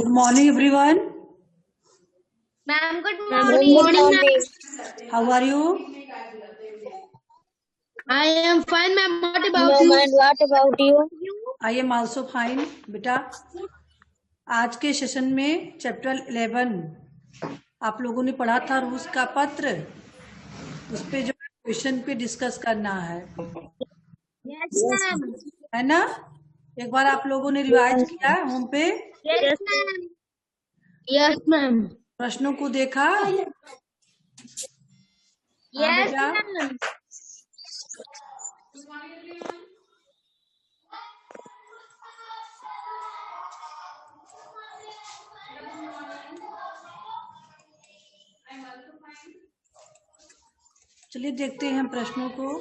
Good morning, everyone. Ma'am, good Good morning. morning. How are you? I am fine, ma'am. What about No, you? man, what about you? I am also fine, बेटा। आज के session में chapter 11 आप लोगों ने पढ़ा था रूस का पत्र, उस पे जो क्वेश्चन पे डिस्कस करना है Yes, ma'am. है ना? एक बार आप लोगों ने रिवाइज किया होम पे, Yes, ma'am. Yes, ma'am. प्रश्नों को देखा? हाँ Yes, बेटा, ma'am. चलिए देखते हैं प्रश्नों को।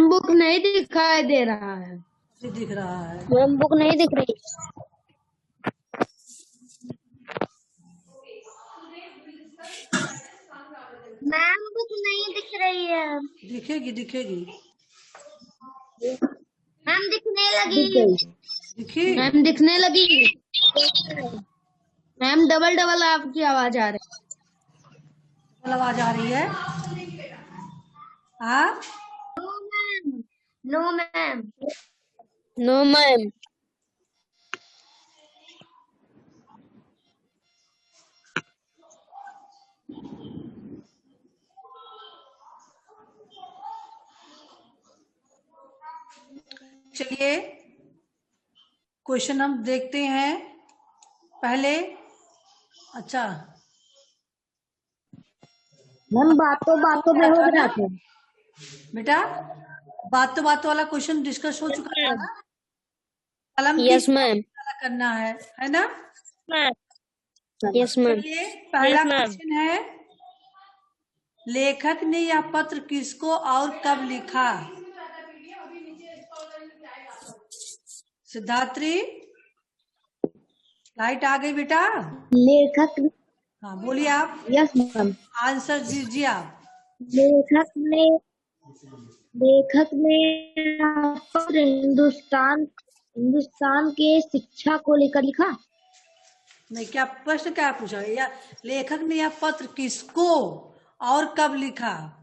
बुक नहीं दिखाई दे रहा है। ये दिख रहा है। मैम बुक नहीं दिख रही। मैम बुक नहीं दिख रही है। दिखेगी दिखेगी। मैम दिखने लगी। दिखी? मैम दिखने लगी। मैम डबल डबल आपकी आवाज आ रही है। आवाज आ रही है? हाँ? No ma'am. No ma'am. चलिए क्वेश्चन हम देखते हैं पहले। अच्छा मैम बातों में हो रहा था बेटा, बातों वाला क्वेश्चन डिस्कस हो चुका था ना? कलम की यस मैम। करना है ना? Yes ma'am. चलिए पहला क्वेश्चन है, लेखक ने यह पत्र किसको और कब लिखा? सिद्धात्री, लाइट आ गई बेटा? लेखक। हाँ बोलिए आप। Yes ma'am. आंसर दीजिए आप। लेखक ने पत्र हिंदुस्तान के शिक्षा को लेकर लिखा। नहीं, क्या प्रश्न क्या पूछा? या लेखक ने यह पत्र किसको और कब लिखा?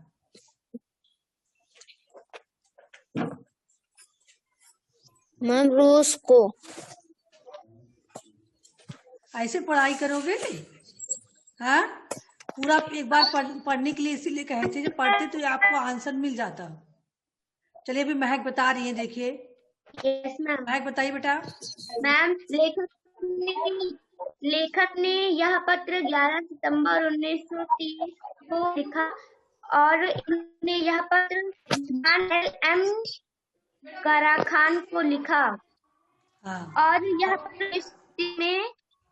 मैम रूस को। ऐसे पढ़ाई करोगे? हाँ, पूरा एक बार पढ़ने के लिए इसीलिए कहे थे, जो पढ़ते तो आपको आंसर मिल जाता। चलिए अभी महक बता रही है, देखिए। Yes ma'am. महक बताइए बेटा। मैम लेखक ने यह पत्र 11 सितंबर 1930 को लिखा और इन्होंने यह पत्र एल.एम. काराखान को लिखा। हाँ। और यह पत्र इस में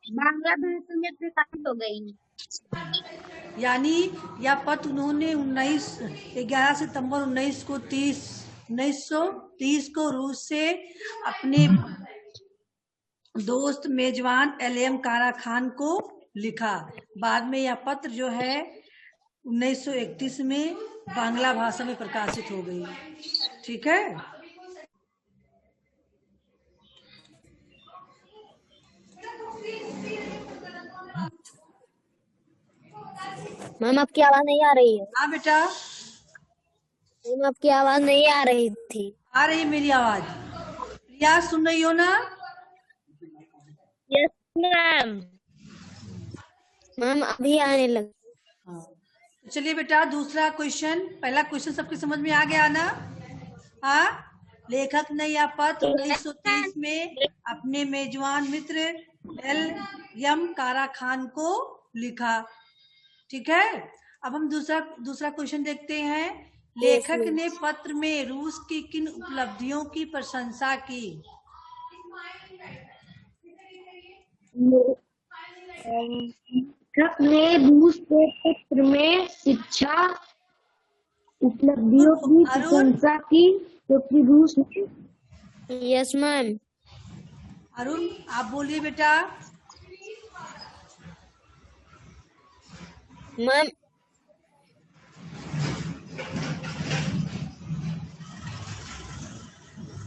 बांग्ला भाषा में प्रकाशित हो गई। यानी यह पत्र उन्होंने 11 सितंबर 1930 को रूस से अपने दोस्त मेजबान एल.एम. काराखान को लिखा। बाद में यह पत्र जो है 1931 में बांग्ला भाषा में प्रकाशित हो गई। ठीक है? मैम आपकी आवाज नहीं आ रही है। हाँ बेटा, मैम आपकी आवाज नहीं आ रही थी। आ रही मेरी आवाज? प्रिया सुन रही हो ना? Yes ma'am. मैम अभी आने लगी। हाँ, चलिए बेटा दूसरा क्वेश्चन। पहला क्वेश्चन सबके समझ में आ गया ना? हाँ, लेखक ने यह पत्र 1930 में अपने मेजबान मित्र एल.एम. काराखान को लिखा। ठीक है? अब हम दूसरा क्वेश्चन देखते हैं। लेखक ने पत्र में रूस की किन उपलब्धियों की प्रशंसा की? लेखक ने रूस के पत्र में शिक्षा उपलब्धियों की प्रशंसा की, क्योंकि रूस में। Yes ma'am. अरुण आप बोलिए बेटा। मैम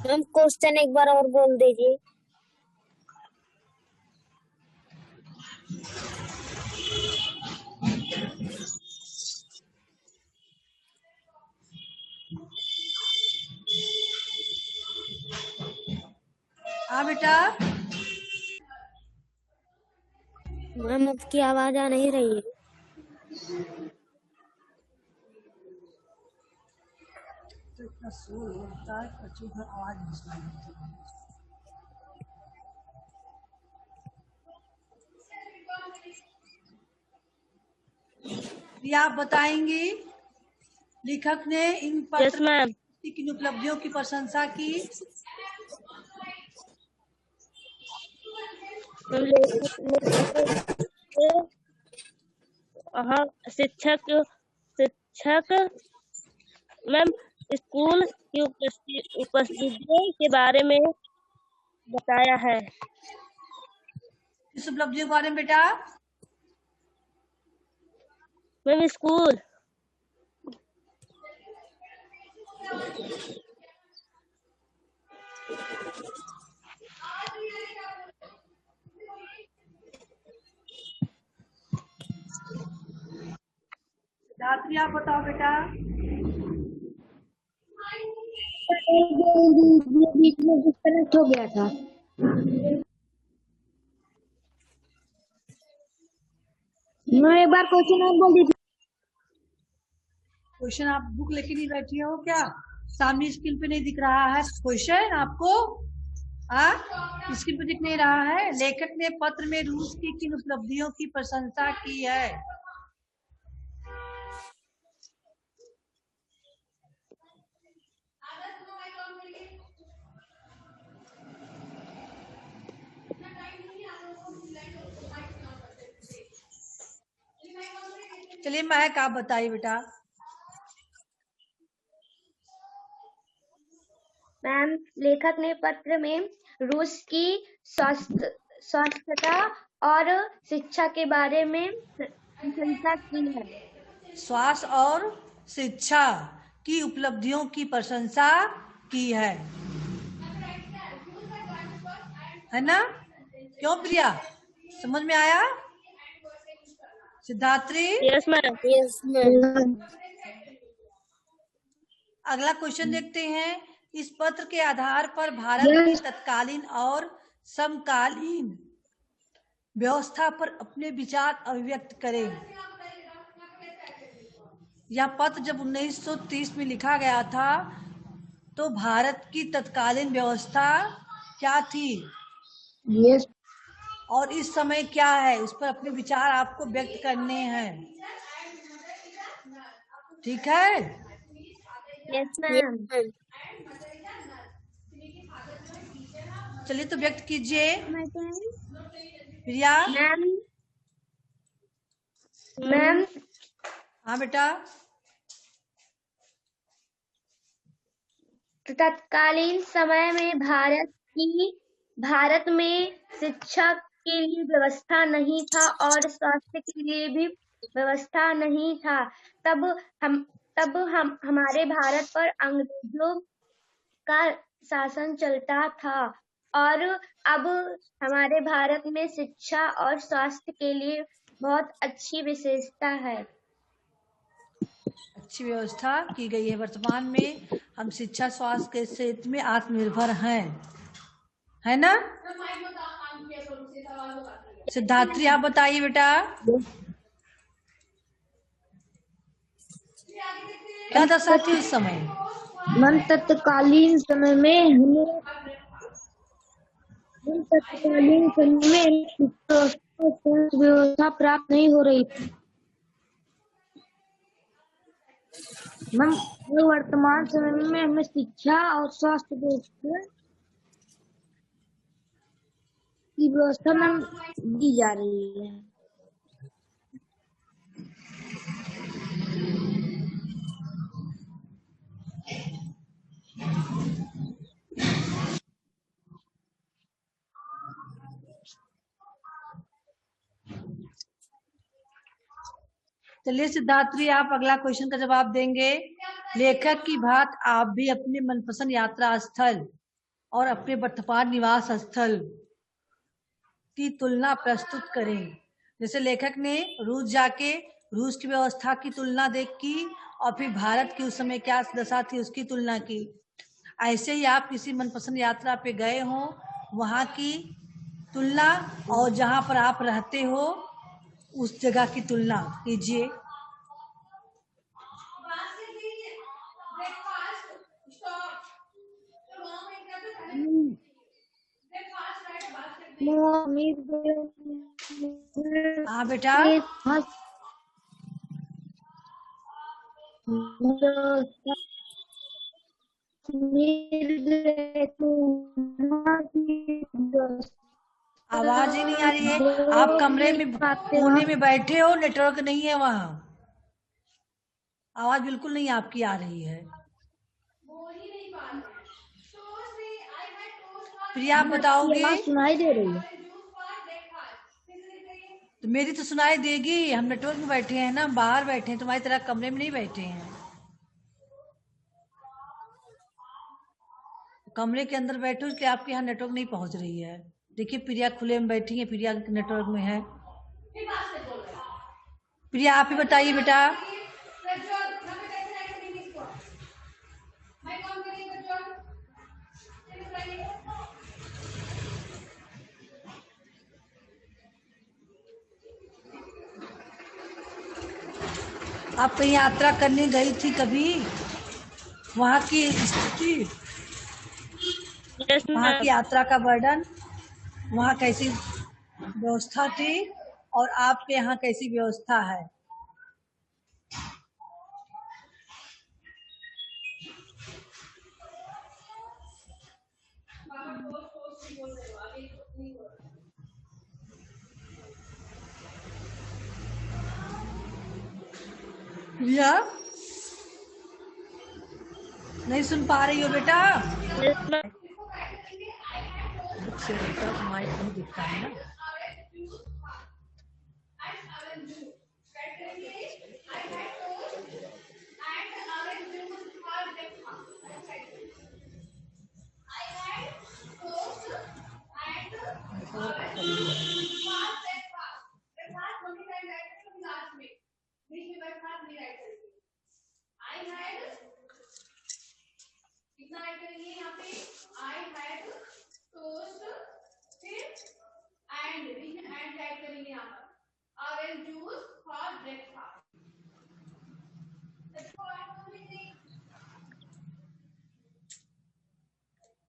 क्वेश्चन एक बार और बोल दीजिए। हाँ बेटा, मैम आपकी आवाज आ नहीं रही है। तो इतना शोर होता है, बच्चों को आवाज नहीं सुनाई देती। प्रिया, आप बताएंगी लेखक ने इन यस पत्र मैम। की किन उपलब्धियों की प्रशंसा की? शिक्षक शिक्षक मैम स्कूल की उपस्थितियों के बारे में बताया है। किस उपलब्धियों के बारे में बेटा? Ma'am school. रात्रि, आप बताओ बेटा। बीच में डिस्कनेक्ट हो गया था। मैं एक बार क्वेश्चन और बोल दी थी। क्वेश्चन आप बुक लेके नहीं बैठी हो क्या? सामने स्क्रीन पे नहीं दिख रहा है क्वेश्चन आपको? हाँ, स्क्रीन पे दिख नहीं रहा है। लेखक ने पत्र में रूस की किन उपलब्धियों की प्रशंसा की है? चलिए महक, आप बताइए बेटा। मैम, लेखक ने पत्र में रूस की स्वास्थ्यता और शिक्षा के बारे में प्रशंसा की है। स्वास्थ्य और शिक्षा की उपलब्धियों की प्रशंसा की है ना? क्यों प्रिया, समझ में आया? सिद्धात्री, यस मैम। Yes ma'am. अगला क्वेश्चन देखते हैं। इस पत्र के आधार पर भारत की तत्कालीन और समकालीन व्यवस्था पर अपने विचार अभिव्यक्त करें। यह पत्र जब 1930 में लिखा गया था तो भारत की तत्कालीन व्यवस्था क्या थी? यस। और इस समय क्या है, उस पर अपने विचार आपको व्यक्त करने हैं। ठीक है? Yes ma'am. चलिए तो व्यक्त कीजिए प्रिया। मैम, हाँ बेटा। तत्कालीन समय में भारत में शिक्षा के लिए व्यवस्था नहीं था और स्वास्थ्य के लिए भी व्यवस्था नहीं था। तब हम हमारे भारत पर अंग्रेजों का शासन चलता था और अब हमारे भारत में शिक्षा और स्वास्थ्य के लिए बहुत अच्छी विशेषता है। अच्छी व्यवस्था की गई है। वर्तमान में हम शिक्षा स्वास्थ्य के क्षेत्र में आत्मनिर्भर हैं, है ना? सिद्धात्री, आप बताइए बेटा। क्या दशा थी उस समय? मैम तत्कालीन समय में व्यवस्था प्राप्त नहीं हो रही थी। मैम वर्तमान समय में हमें शिक्षा और स्वास्थ्य व्यवस्था की व्यवस्था मैम दी जा रही है। चलिए सिद्धात्री, आप अगला क्वेश्चन का जवाब देंगे। लेखक की बात आप भी अपने मनपसंद यात्रा स्थल और अपने वर्तमान निवास स्थल की तुलना प्रस्तुत करें। जैसे लेखक ने रूस जाके रूस की व्यवस्था की तुलना की और फिर भारत की उस समय क्या दशा थी उसकी तुलना की। ऐसे ही आप किसी मनपसंद यात्रा पे गए हों वहाँ की तुलना और जहाँ पर आप रहते हो उस जगह की तुलना कीजिए। हाँ बेटा, आवाज ही नहीं आ रही है। आप कमरे में कोने में बैठे हो, नेटवर्क नहीं है वहाँ, आवाज बिल्कुल नहीं आपकी आ रही है। प्रिया, आप बताओगे? सुनाई दे रही है। तो मेरी तो सुनाई देगी, हम नेटवर्क में बैठे हैं ना, बाहर बैठे हैं, तुम्हारी तरह कमरे में नहीं बैठे हैं। कमरे के अंदर बैठे हो इसलिए आपके यहाँ नेटवर्क नहीं पहुंच रही है। देखिए प्रिया खुले में बैठी है, प्रिया नेटवर्क में है। प्रिया आप ही बताइए बेटा। आप कहीं यात्रा करने गई थी कभी? वहाँ की स्थिति, वहाँ की यात्रा का वर्णन, वहाँ कैसी व्यवस्था थी और आपके यहाँ कैसी व्यवस्था है? प्रिया नहीं सुन पा रही हो बेटा? माइक नहीं दिखता है ना।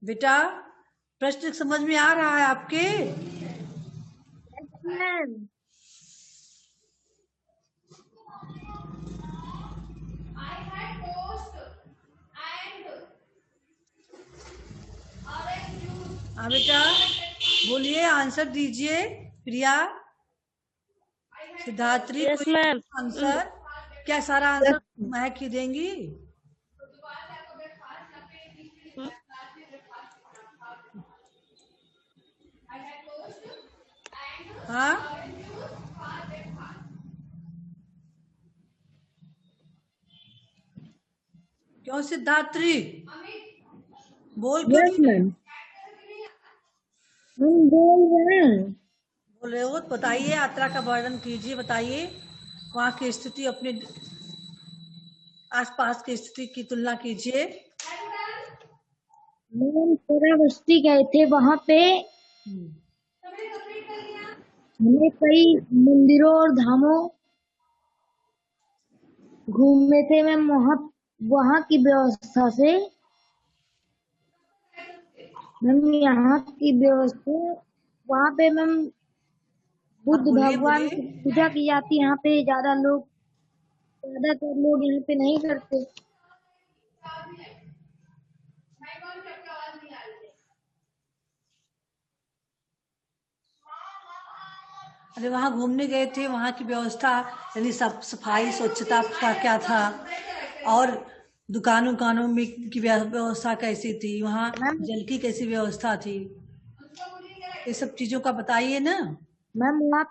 बेटा प्रश्न समझ में आ रहा है आपके? हाँ बेटा बोलिए, आंसर दीजिए। प्रिया, सिद्धात्री, कोई आंसर? क्या सारा आंसर महक ही देंगी? हाँ क्यों सिद्धात्री, बोल क्यों नहीं? बोल रहे हो तो बताइए, यात्रा का वर्णन कीजिए, बताइए वहाँ की स्थिति, अपने आसपास की स्थिति की तुलना कीजिए। हम बस्ती गए थे, वहाँ पे हमें कई मंदिरों और धामों घूमने थे। मैम वहाँ की व्यवस्था से मैम यहाँ की व्यवस्था, वहाँ पे मैम बुद्ध भगवान की पूजा की जाती है। यहाँ पे ज्यादातर लोग यहाँ पे नहीं करते। अरे वहाँ घूमने गए थे, वहाँ की व्यवस्था यानी सब सफाई स्वच्छता का क्या था, और दुकानों में की व्यवस्था कैसी थी, वहाँ जल की कैसी व्यवस्था थी, ये सब चीजों का बताइए ना। मैम वहाँ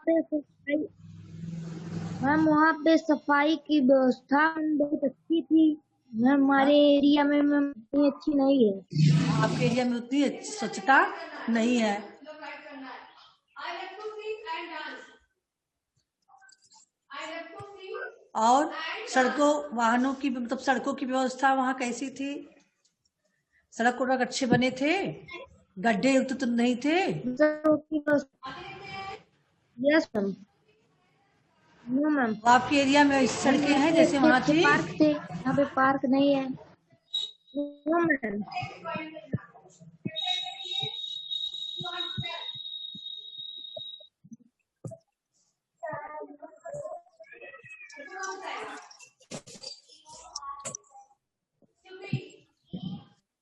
पे सफाई की व्यवस्था बहुत अच्छी थी। मैम हमारे एरिया में मैम इतनी अच्छी नहीं है। आपके एरिया में उतनी स्वच्छता नहीं है। और वाहनों की, मतलब सड़कों की व्यवस्था वहाँ कैसी थी? सड़क अच्छे बने थे? गड्ढे युक्त तो नहीं थे? Yes ma'am. No ma'am. वो आपके एरिया में ऐसी सड़कें हैं जैसे वहां थी? पार्क थे, यहाँ पे पार्क नहीं है। No ma'am.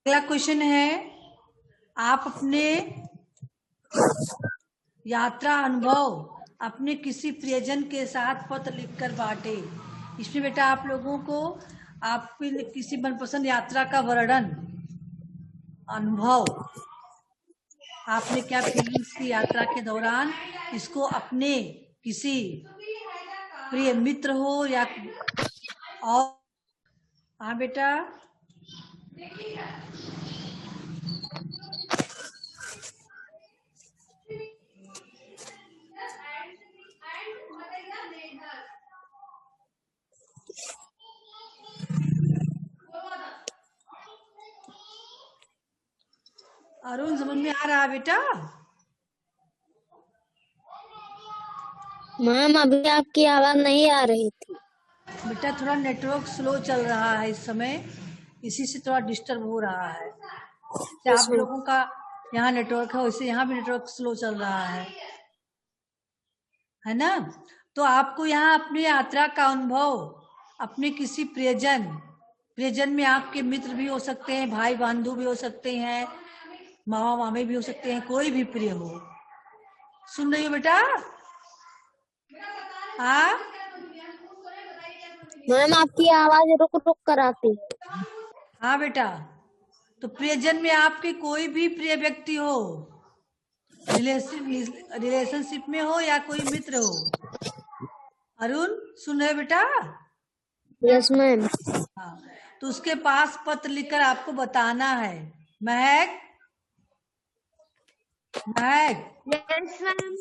अगला क्वेश्चन है, आप अपने यात्रा अनुभव अपने किसी प्रियजन के साथ पत्र लिखकर बांटे। इसमें बेटा आप लोगों को आपके किसी मनपसंद यात्रा का वर्णन, अनुभव, आपने क्या फीलिंग्स की यात्रा के दौरान, इसको अपने किसी प्रिय मित्र हो या और। हाँ बेटा, अरुण समझ में आ रहा है बेटा? मैम अभी आपकी आवाज नहीं आ रही थी। बेटा थोड़ा नेटवर्क स्लो चल रहा है इस समय, इसी से थोड़ा डिस्टर्ब हो रहा है। जैसे आप लोगों का यहाँ नेटवर्क है वैसे यहाँ भी नेटवर्क स्लो चल रहा है ना? तो आपको यहाँ अपनी यात्रा का अनुभव अपने किसी प्रियजन में आपके मित्र भी हो सकते हैं, भाई बंधु भी हो सकते हैं, मामा मामी भी हो सकते हैं, कोई भी प्रिय हो। सुन रही हो बेटा? हाँ मैम आपकी आवाज रुक रुक कर आती है। हाँ बेटा, तो प्रियजन में आपके कोई भी प्रिय व्यक्ति हो, रिलेशनशिप में हो या कोई मित्र हो। अरुण सुन रहे बेटा? Yes ma'am. हाँ, तो उसके पास पत्र लिखकर आपको बताना है। महक, महक यस मैम।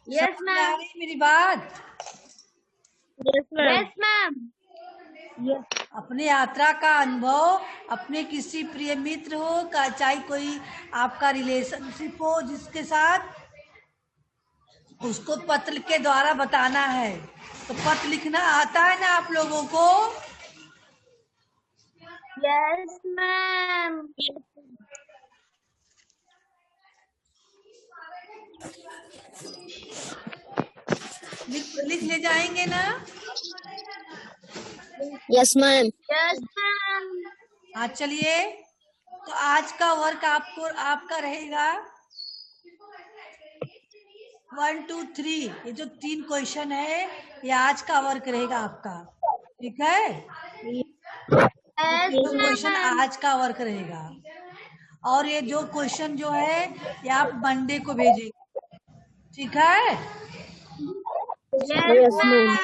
समझ में आ रही मेरी बात? Yes ma'am. अपने यात्रा का अनुभव अपने किसी प्रिय मित्र हो का, चाहे कोई आपका रिलेशनशिप हो जिसके साथ, उसको पत्र के द्वारा बताना है। तो पत्र लिखना आता है ना आप लोगों को? Yes ma'am. लिख ले जाएंगे ना? Yes ma'am. Yes ma'am. हाँ चलिए, तो आज का वर्क आपका रहेगा 1 2 3, ये जो 3 क्वेश्चन है ये आज का वर्क रहेगा आपका, ठीक है? यस जो क्वेश्चन मैम। आज का वर्क रहेगा, और ये जो क्वेश्चन जो है ये आप मंडे को भेजेंगे, ठीक है? Yes ma'am.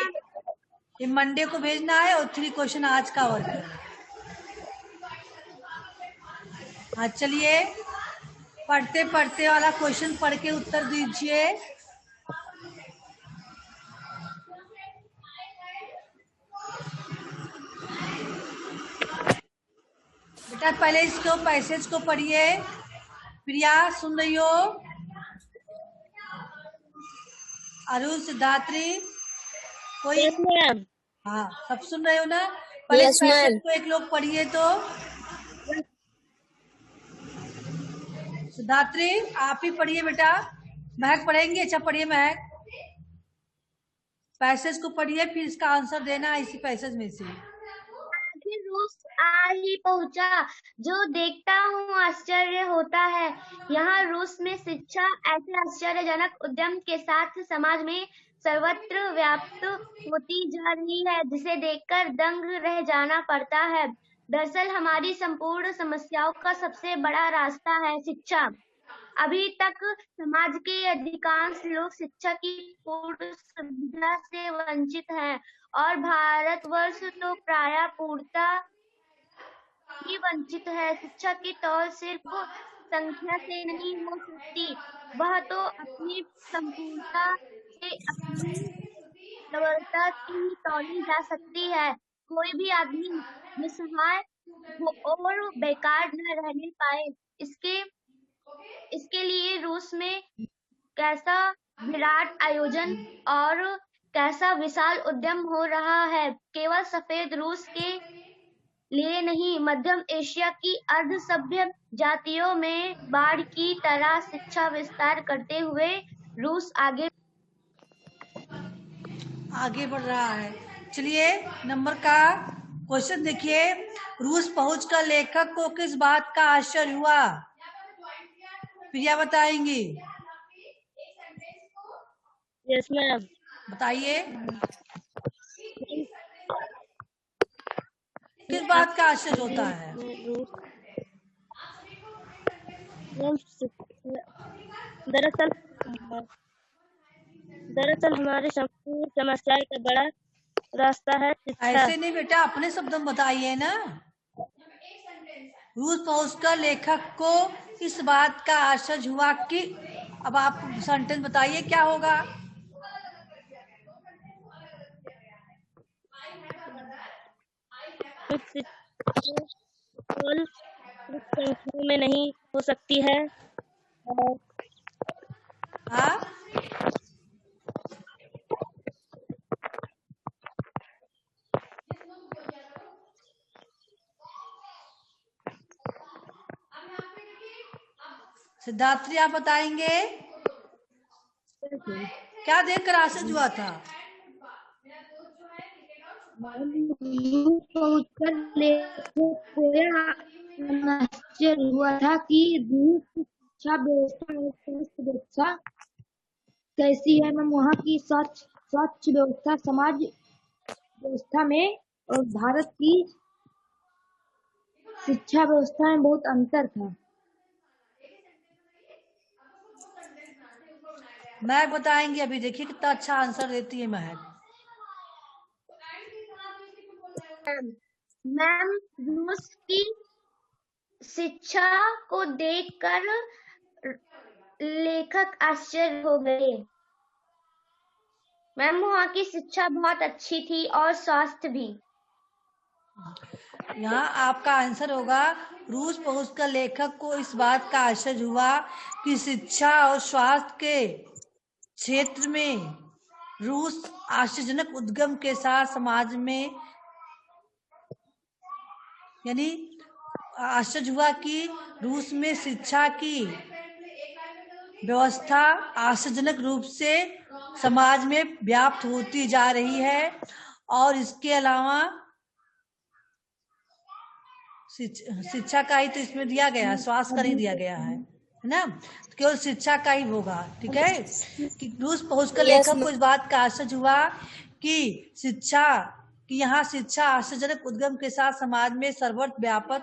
ये मंडे को भेजना है और 3 क्वेश्चन आज का वर्क है। हाँ चलिए, पढ़ते पढ़ते वाला क्वेश्चन पढ़ के उत्तर दीजिए। बेटा पहले इसको पैसेज को पढ़िए। प्रिया सुन रही हो? अरुण, सिद्धात्री, कोई? Yes ma'am. हाँ सब सुन रहे हो ना? पहले इस यस पैसेज मैम। को एक लोग पढ़िए तो। सिद्धात्री आप ही पढ़िए बेटा। महक पढ़ेंगे? अच्छा पढ़िए महक, पैसेज को पढ़िए फिर इसका आंसर देना है इसी पैसेज में से। आखिर रूस आ ही पहुंचा, जो देखता हूँ आश्चर्य होता है। यहाँ रूस में शिक्षा ऐसे आश्चर्यजनक उद्यम के साथ समाज में सर्वत्र व्याप्त होती जा रही है जिसे देखकर दंग रह जाना पड़ता है। दरअसल हमारी संपूर्ण समस्याओं का सबसे बड़ा रास्ता है शिक्षा। अभी तक समाज के अधिकांश लोग शिक्षा की पूर्ण सुविधा से वंचित हैं और भारतवर्ष तो प्रायः पूर्णतः ही वंचित है। शिक्षा की तौल सिर्फ संख्या से नहीं हो सकती, वह तो अपनी संपूर्णता से अपनी प्रबलता से ही तौली जा सकती है। कोई भी आदमी निस्सहाय और बेकार न रहने पाए, इसके इसके लिए रूस में कैसा विराट आयोजन और कैसा विशाल उद्यम हो रहा है। केवल सफेद रूस के लिए नहीं, मध्यम एशिया की अर्ध सभ्य जातियों में बाढ़ की तरह शिक्षा विस्तार करते हुए रूस आगे बढ़ रहा है। चलिए नंबर का क्वेश्चन देखिए, रूस पहुंचकर लेखक को किस बात का आश्चर्य हुआ? प्रिया बताएंगी। Yes ma'am. बताइए किस बात का आश्चर्य होता है? दरअसल हमारे संपूर्ण समस्या का बड़ा रास्ता है शिक्षा। ऐसे नहीं बेटा, अपने शब्द में बताइए ना। रूस पहुंचकर लेखक को इस बात का आश्चर्य हुआ कि, अब आप सेंटेंस बताइए क्या होगा? संख्या में नहीं हो सकती है। हाँ, सिद्धार्थी आप बताएंगे क्या देखकर आश्चर्य हुआ था? आश्चर्य हुआ था कि रूस की शिक्षा व्यवस्था और स्वास्थ्य व्यवस्था कैसी है। मैम वहाँ की स्वच्छ व्यवस्था समाज व्यवस्था में और भारत की शिक्षा व्यवस्था में बहुत अंतर था। महक बताएंगे। अभी देखिए कितना अच्छा आंसर देती है महक। मैम रूस की शिक्षा को देखकर लेखक आश्चर्य हो गए। मैम वहाँ की शिक्षा बहुत अच्छी थी और स्वास्थ्य भी। यहाँ आपका आंसर होगा, रूस पहुंचकर लेखक को इस बात का आश्चर्य हुआ कि शिक्षा और स्वास्थ्य के क्षेत्र में रूस आश्चर्यजनक उद्यम के साथ समाज में, यानी आश्चर्य हुआ कि रूस में शिक्षा की व्यवस्था आश्चर्यजनक रूप से समाज में व्याप्त होती जा रही है। और इसके अलावा शिक्षा का ही तो इसमें दिया गया है, स्वास्थ्य का नहीं दिया गया है ना, तो केवल शिक्षा का ही होगा। ठीक है कि रूस पहुंचकर लेखक को इस बात का आश्चर्य हुआ कि यहाँ शिक्षा आश्चर्यजनक उद्यम के साथ समाज में सर्वत्र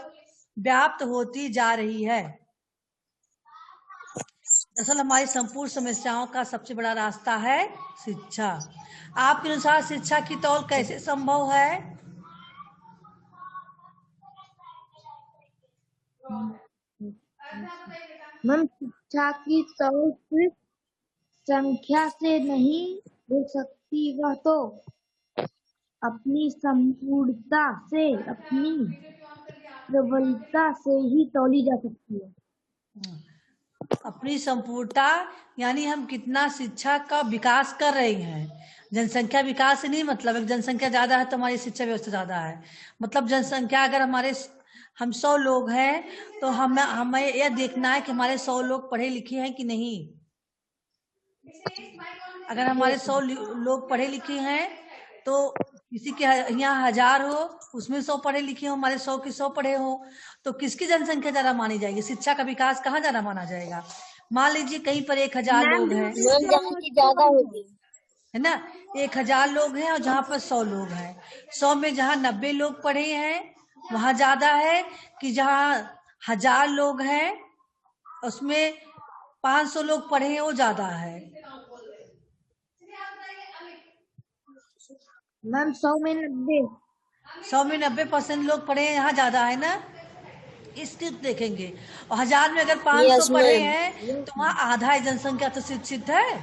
व्याप्त होती जा रही है। दरअसल हमारी संपूर्ण समस्याओं का सबसे बड़ा रास्ता है शिक्षा। आपके अनुसार शिक्षा की तौल कैसे संभव है? मैम शिक्षा की तौल सिर्फ संख्या से नहीं हो सकती, वह तो अपनी संपूर्णता से, अपनी प्रबलता से ही तौली जा सकती है। अपनी संपूर्णता यानी हम कितना शिक्षा का विकास कर रहे हैं। जनसंख्या विकास से नहीं मतलब है जनसंख्या ज्यादा है तो हमारी शिक्षा व्यवस्था ज्यादा है। मतलब जनसंख्या अगर हम 100 लोग हैं तो हमें यह देखना है कि हमारे 100 लोग पढ़े लिखे हैं कि नहीं। अगर हमारे 100 लोग पढ़े लिखे हैं तो किसी के यहाँ 1000 हो, उसमें 100 पढ़े लिखे हो, हमारे 100 के 100 पढ़े हो, तो किसकी जनसंख्या ज्यादा मानी जाएगी? शिक्षा का विकास कहाँ ज्यादा माना जाएगा? मान लीजिए कहीं पर 1000 लोग हैं, ज्यादा होगी है ना, 1000 लोग हैं और जहाँ पर 100 लोग हैं, 100 में जहाँ 90 लोग पढ़े हैं वहां ज्यादा है कि जहाँ 1000 लोग हैं उसमें 500 लोग पढ़े हैं वो ज्यादा है? मैम 100 में 90% लोग पढ़े हैं, यहाँ ज्यादा है ना, इसकी देखेंगे। और 1000 में अगर 500 पढ़े हैं तो वहाँ आधा ही जनसंख्या तो शिक्षित है।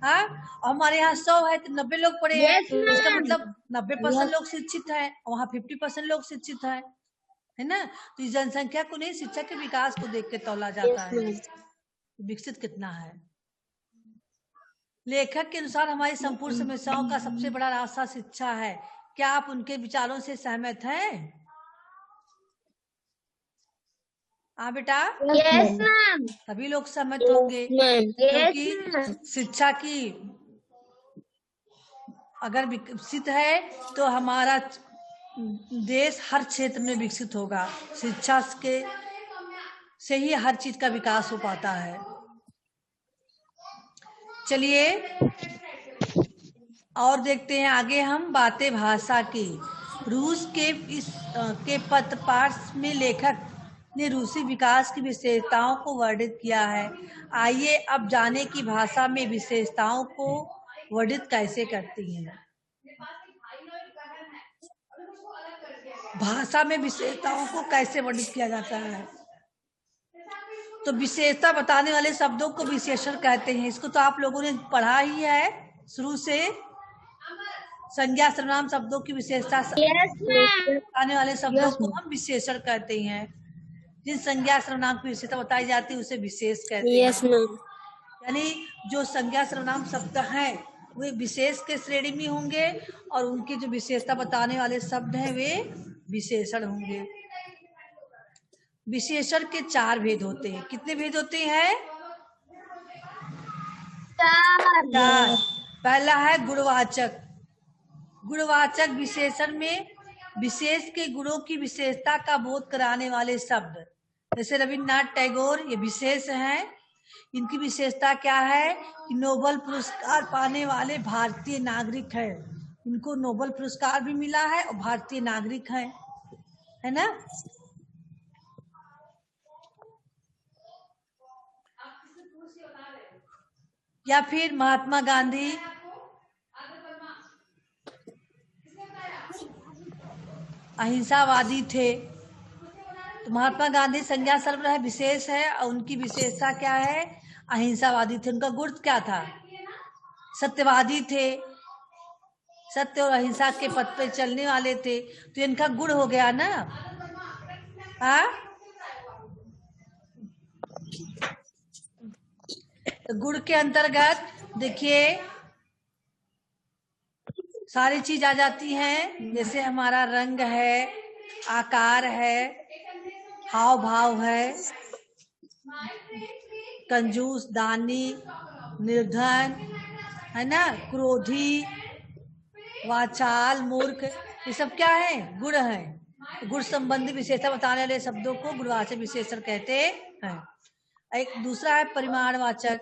हाँ, और हमारे यहाँ 100 है तो 90 लोग पढ़े हैं, इसका मतलब 90% लोग शिक्षित हैं, वहाँ 50% लोग शिक्षित है ना। तो इस जनसंख्या को नहीं, शिक्षा के विकास को देख के तौला जाता है। विकसित कितना है। लेखक के अनुसार हमारी संपूर्ण समस्याओं का सबसे बड़ा रास्ता शिक्षा है। क्या आप उनके विचारों से सहमत हैं? हाँ बेटा, यस मैम। सभी लोग सहमत होंगे, यस क्योंकि मैम। शिक्षा की अगर विकसित है तो हमारा देश हर क्षेत्र में विकसित होगा। शिक्षा के से ही हर चीज का विकास हो पाता है। चलिए और देखते हैं आगे हम बातें भाषा की। रूस के के पत्र पाठ में लेखक ने रूसी विकास की विशेषताओं को वर्णित किया है। आइए अब जाने की भाषा में विशेषताओं को वर्णित कैसे करती हैं। भाषा में विशेषताओं को कैसे वर्णित किया जाता है। तो विशेषता बताने वाले शब्दों को विशेषण कहते हैं। इसको तो आप लोगों ने पढ़ा ही है शुरू से। संज्ञा सर्वनाम शब्दों की विशेषता बताने वाले शब्दों को हम विशेषण कहते हैं। जिन संज्ञा सर्वनाम की विशेषता बताई जाती है उसे विशेष कहते हैं। यानी जो संज्ञा सर्वनाम शब्द हैं वे विशेष के श्रेणी में होंगे और उनकी जो विशेषता बताने वाले शब्द हैं वे विशेषण होंगे। विशेषण के 4 भेद होते हैं। कितने भेद होते हैं? 4। पहला है गुणवाचक। गुणवाचक विशेषण में विशेष के गुणों की विशेषता का बोध कराने वाले शब्द। जैसे रविन्द्रनाथ टैगोर ये विशेष हैं। इनकी विशेषता क्या है कि नोबेल पुरस्कार पाने वाले भारतीय नागरिक हैं। इनको नोबेल पुरस्कार भी मिला है और भारतीय नागरिक हैं, है ना। या फिर महात्मा गांधी अहिंसावादी थे। तो महात्मा गांधी संज्ञा सर्वनाम है, विशेष है और उनकी विशेषता क्या है? अहिंसावादी थे। उनका गुण क्या था? सत्यवादी थे, सत्य और अहिंसा के पथ पे चलने वाले थे। तो इनका गुण हो गया ना। हाँ, तो गुण के अंतर्गत देखिए सारी चीज आ जाती हैं। जैसे हमारा रंग है, आकार है, हाव भाव है, कंजूस, दानी, निर्धन, है ना, क्रोधी, वाचाल, मूर्ख, ये सब क्या है? गुण है। गुण संबंधी विशेषता बताने वाले शब्दों को गुणवाचक विशेषण कहते हैं। एक दूसरा है परिमाणवाचक।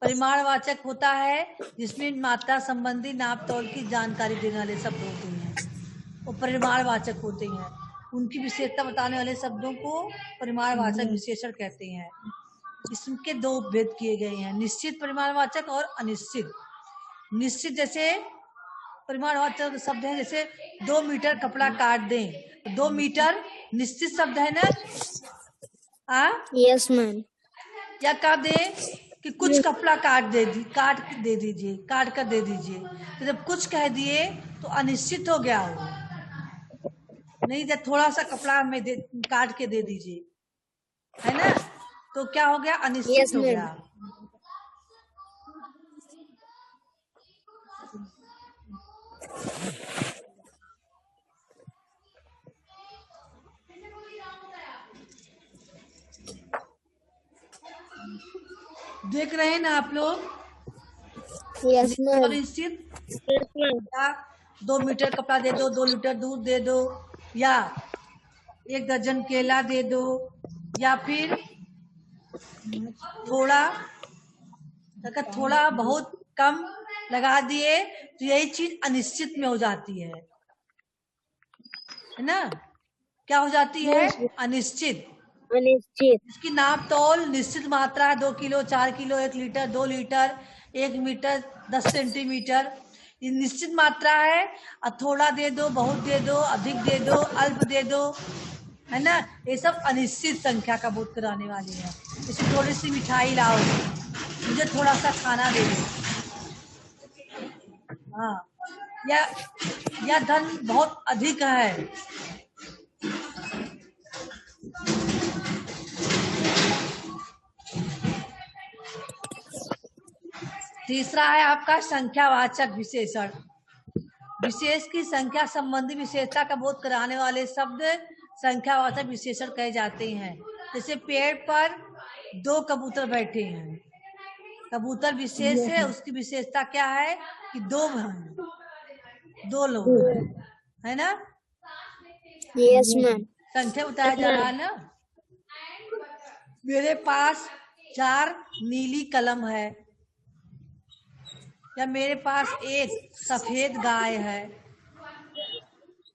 परिमाणवाचक होता है जिसमें मात्रा संबंधी नाप तौल की जानकारी देने वाले शब्द होते हैं, वो परिमाणवाचक होते हैं। उनकी विशेषता बताने वाले शब्दों को परिमाणवाचक विशेषण कहते हैं। इसके 2 भेद किए गए हैं, निश्चित परिमाणवाचक और अनिश्चित। निश्चित जैसे परिमाणवाचक शब्द है, जैसे 2 मीटर कपड़ा काट दें। 2 मीटर निश्चित शब्द है ना। Yes ma'am. या कह दे कि कुछ कपड़ा काट कर दे दीजिए। तो जब कुछ कह दिए तो अनिश्चित हो गया वो। नहीं, जब थोड़ा सा कपड़ा हमें काट के दे दीजिए, है ना, तो क्या हो गया? अनिश्चित हो गया। देख रहे हैं ना आप लोग? Yes ma'am. निश्चित 2 मीटर कपड़ा दे दो, 2 लीटर दूध दे दो, या 1 दर्जन केला दे दो, या फिर अगर थोड़ा बहुत कम लगा दिए तो यही चीज अनिश्चित में हो जाती है ना। क्या हो जाती है? अनिश्चित। इसकी नाप तौल निश्चित मात्रा है। 2 kilo, 4 kilo, 1 litre, 2 litre, 1 metre, 10 centimetre, ये निश्चित मात्रा है। और थोड़ा दे दो, बहुत दे दो, अधिक दे दो, अल्प दे दो, है ना, ये सब अनिश्चित संख्या का बोध कराने वाली है। जैसे थोड़ी सी मिठाई लाओ, मुझे थोड़ा सा खाना दे दो, हाँ, या धन बहुत अधिक है, तीसरा है आपका संख्यावाचक विशेषण। विशेष की संख्या संबंधी विशेषता का बोध कराने वाले शब्द संख्यावाचक विशेषण कहे जाते हैं। जैसे पेड़ पर 2 कबूतर बैठे हैं, कबूतर विशेष है, उसकी विशेषता क्या है कि 2 हैं, 2 लोग हैं, है ना। Yes ma'am. संख्या बताया जा रहा है ना। मेरे पास 4 नीली कलम है, या मेरे पास 1 सफेद गाय है,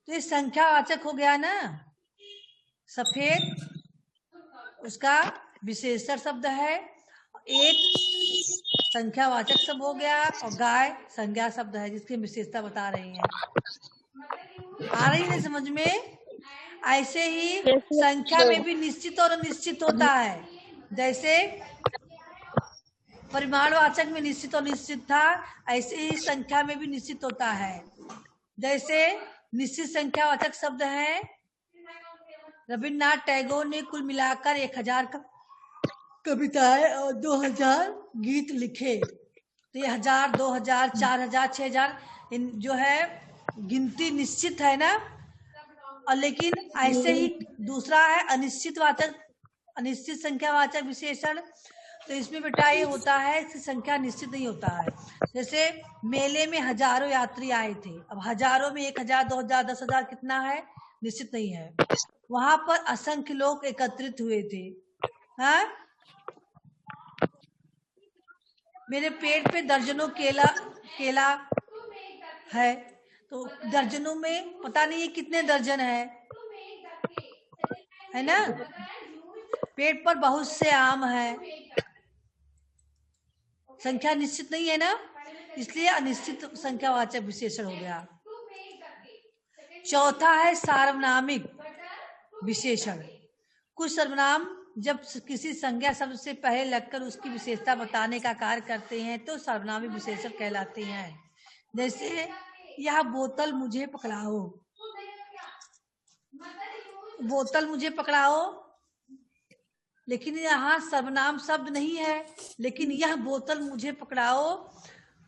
तो ये संख्यावाचक हो गया ना। सफेद उसका विशेषण शब्द है, 1 संख्यावाचक शब्द हो गया, और गाय संज्ञा शब्द है जिसकी विशेषता बता रही है। आ रही है समझ में। ऐसे ही संख्या में भी निश्चित और अनिश्चित होता है। जैसे परिमाणवाचक में निश्चित और निश्चित था, ऐसे ही संख्या में भी निश्चित होता है। जैसे निश्चित संख्यावाचक शब्द है, रविन्द्रनाथ टैगोर ने कुल मिलाकर 1000 कविताएं और 2000 गीत लिखे। तो ये 1000, 2000, 4000, 6000 इन जो है गिनती निश्चित है ना। और लेकिन ऐसे ही दूसरा है अनिश्चितवाचक, अनिश्चित संख्यावाचक विशेषण। तो इसमें बेटा ये होता है कि संख्या निश्चित नहीं होता है। जैसे मेले में हजारों यात्री आए थे, अब हजारों में 1000, 2000, 10,000 कितना है निश्चित नहीं है। वहां पर असंख्य लोग एकत्रित हुए थे। हाँ, मेरे पेड़ पे दर्जनों केला है, तो दर्जनों में पता नहीं है कितने दर्जन है ना। पेड़ पर बहुत से आम है, संख्या निश्चित नहीं है ना, इसलिए अनिश्चित संख्यावाचक विशेषण हो गया। चौथा है सार्वनामिक विशेषण। कुछ सर्वनाम जब किसी संज्ञा शब्द से पहले लगकर उसकी विशेषता बताने का कार्य करते हैं तो सार्वनामिक विशेषण कहलाते हैं। जैसे यह बोतल मुझे पकड़ाओ, बोतल मुझे पकड़ाओ, लेकिन यहाँ सर्वनाम शब्द नहीं है, लेकिन यह बोतल मुझे पकड़ाओ,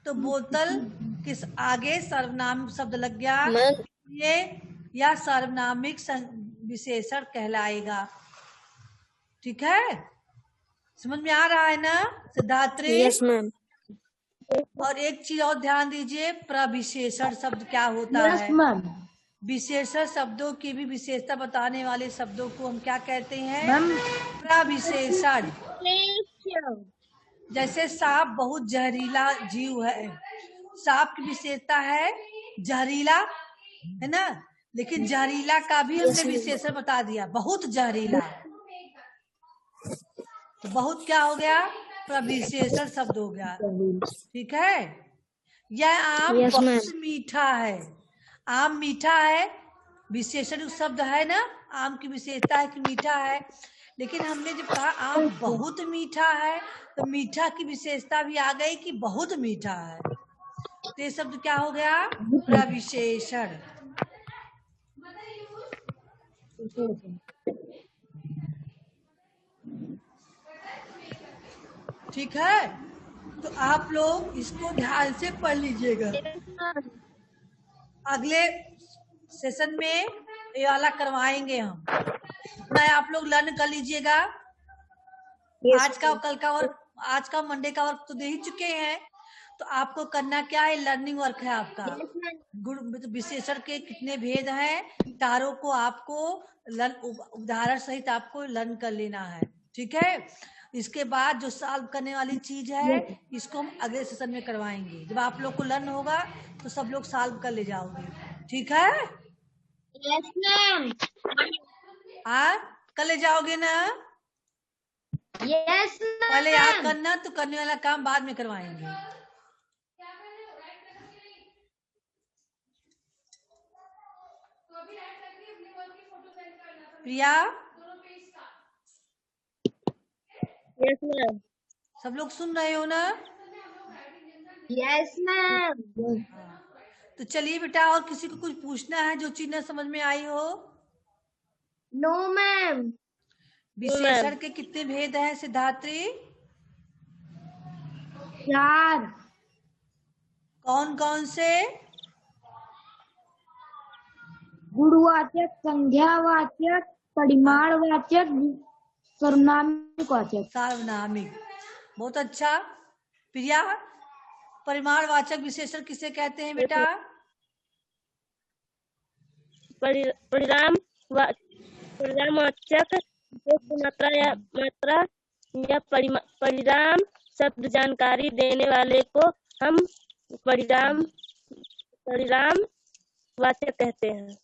तो बोतल किस आगे सर्वनाम शब्द लग गया, ये यह सार्वनामिक विशेषण कहलाएगा। ठीक है, समझ में आ रहा है ना सिद्धात्री? Yes ma'am. और एक चीज और ध्यान दीजिए, प्रविशेषण शब्द क्या होता यस है। मैम। विशेषण शब्दों की भी विशेषता बताने वाले शब्दों को हम क्या कहते हैं? मैम प्रविशेषण। जैसे सांप बहुत जहरीला जीव है, सांप की विशेषता है जहरीला, है ना, लेकिन जहरीला का भी हमने विशेषण बता दिया, बहुत जहरीला। तो बहुत क्या हो गया? प्रविशेषण शब्द हो गया। ठीक है। यह आम Yes, बहुत ma'am. मीठा है, आम मीठा है, विशेषण शब्द है ना। आम की विशेषता है कि मीठा है, लेकिन हमने जब कहा आम बहुत मीठा है तो मीठा की विशेषता भी आ गई कि बहुत मीठा है। तो ये शब्द क्या हो गया? प्रविशेषण। ठीक है, तो आप लोग इसको ध्यान से पढ़ लीजिएगा। अगले सेशन में ये वाला करवाएंगे हम, मैं आप लोग लर्न कर लीजिएगा। आज का कल का वर्क, आज का मंडे का वर्क तो दे ही चुके हैं, तो आपको करना क्या है, लर्निंग वर्क है आपका। गुण विशेषण के कितने भेद हैं, तारों को आपको उदाहरण सहित आपको लर्न कर लेना है। ठीक है, इसके बाद जो सॉल्व करने वाली चीज है इसको हम अगले सेशन में करवाएंगे। जब आप लोग को लर्न होगा तो सब लोग सॉल्व कर ले जाओगे। ठीक है? Yes ma'am. हाँ, कर ले जाओगे ना? यस पहले याद करना, तो करने वाला काम बाद में करवाएंगे। प्रिया, यस मैम। सब लोग सुन रहे हो ना? Yes ma'am. तो चलिए बेटा, और किसी को कुछ पूछना है जो चीज न समझ में आई हो? No ma'am. विशेषण के कितने भेद हैं सिद्धात्री? 4। कौन कौन से? गुणवाचक, संज्ञावाचक, परिमाणवाचक, सर्वनामिकवाचक। सार्वनामिक। बहुत अच्छा। प्रिया, परिमाणवाचक विशेषण किसे कहते हैं बेटा? परिणामवाचक मात्रा या परिणाम शब्द जानकारी देने वाले को हम परिणामवाचक कहते हैं।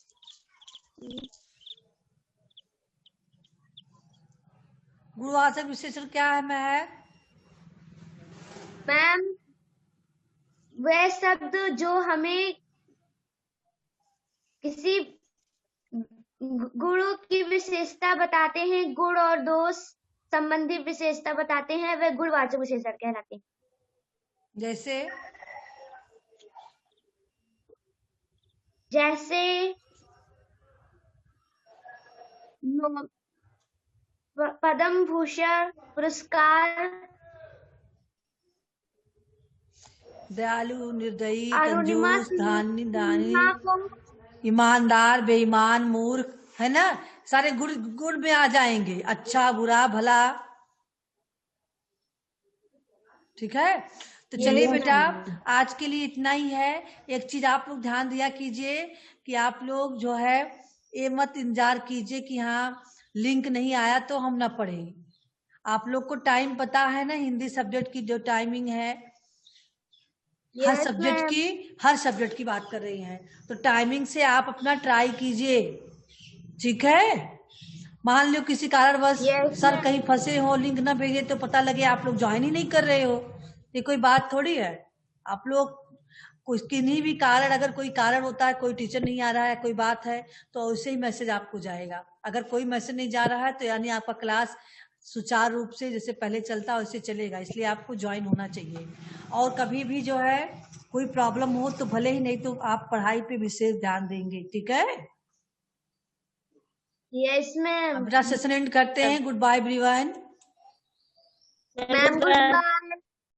गुणवाचक विशेषण क्या है महक? मैम वह शब्द जो हमें किसी गुणों की विशेषता बताते हैं, गुण और दोष संबंधी विशेषता बताते हैं, वह गुणवाचक विशेषण कहलाते हैं। जैसे पद्म भूषण पुरस्कार, दयालु, निर्दयी, अरुणिमा कंजूस, दानी, को ईमानदार, बेईमान, मूर्ख, है ना? सारे गुण गुण में आ जाएंगे। अच्छा, बुरा, भला। ठीक है, तो चलिए बेटा, आज के लिए इतना ही है। एक चीज आप लोग ध्यान दिया कीजिए कि आप लोग जो है ये मत इंतजार कीजिए कि हाँ लिंक नहीं आया तो हम ना पढ़ें। आप लोग को टाइम पता है ना, हिंदी सब्जेक्ट की जो टाइमिंग है, हर सब्जेक्ट की बात कर रही हैं, तो टाइमिंग से आप अपना ट्राई कीजिए। ठीक है, मान लो किसी कारणवश सर कहीं फंसे हो, लिंक ना भेजे तो पता लगे आप लोग ज्वाइन ही नहीं कर रहे हो, ये कोई बात थोड़ी है। आप लोग कुछ किन्हीं भी कारण, अगर कोई कारण होता है, कोई टीचर नहीं आ रहा है, कोई बात है, तो उससे ही मैसेज आपको जाएगा। अगर कोई मैसेज नहीं जा रहा है तो यानी आपका क्लास सुचारू रूप से जैसे पहले चलता है वैसे चलेगा, इसलिए आपको ज्वाइन होना चाहिए। और कभी भी जो है कोई प्रॉब्लम हो तो भले ही नहीं तो आप पढ़ाई पे विशेष ध्यान देंगे। ठीक है, यस मैम। अपना सेशन एंड करते हैं। Goodbye everyone. Ma'am good bye.